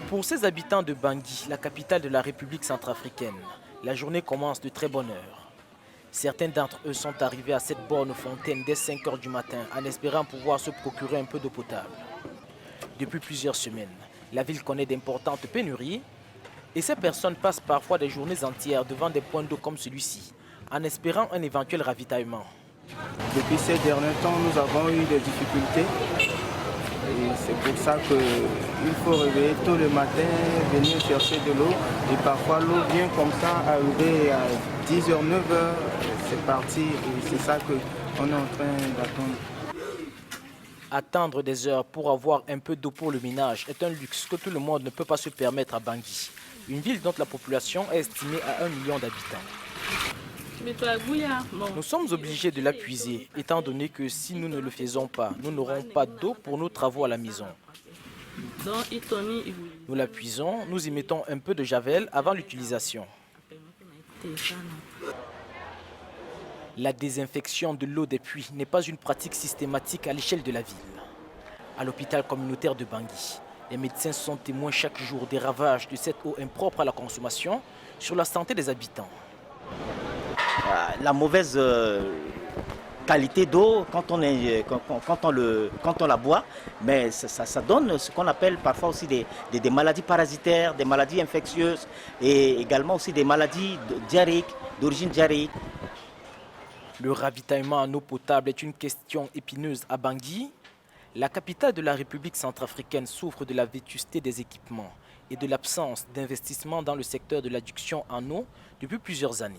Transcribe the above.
Pour ces habitants de Bangui, la capitale de la République centrafricaine, la journée commence de très bonne heure. Certains d'entre eux sont arrivés à cette borne fontaine dès 5 heures du matin en espérant pouvoir se procurer un peu d'eau potable. Depuis plusieurs semaines, la ville connaît d'importantes pénuries et ces personnes passent parfois des journées entières devant des points d'eau comme celui-ci en espérant un éventuel ravitaillement. Depuis ces derniers temps, nous avons eu des difficultés. Et c'est pour ça qu'il faut réveiller tôt le matin, venir chercher de l'eau. Et parfois l'eau vient comme ça, arriver à 10h, 9h, c'est parti. Et c'est ça qu'on est en train d'attendre. Attendre des heures pour avoir un peu d'eau pour le ménage est un luxe que tout le monde ne peut pas se permettre à Bangui, une ville dont la population est estimée à 1 million d'habitants. Nous sommes obligés de la puiser, étant donné que si nous ne le faisons pas, nous n'aurons pas d'eau pour nos travaux à la maison. Nous la puisons, nous y mettons un peu de javel avant l'utilisation. La désinfection de l'eau des puits n'est pas une pratique systématique à l'échelle de la ville. À l'hôpital communautaire de Bangui, les médecins sont témoins chaque jour des ravages de cette eau impropre à la consommation sur la santé des habitants. La mauvaise qualité d'eau quand on la boit, mais ça donne ce qu'on appelle parfois aussi des maladies parasitaires, des maladies infectieuses et également aussi des maladies diarrhéiques, d'origine diarrhéique. Le ravitaillement en eau potable est une question épineuse à Bangui. La capitale de la République centrafricaine souffre de la vétusté des équipements et de l'absence d'investissement dans le secteur de l'adduction en eau depuis plusieurs années.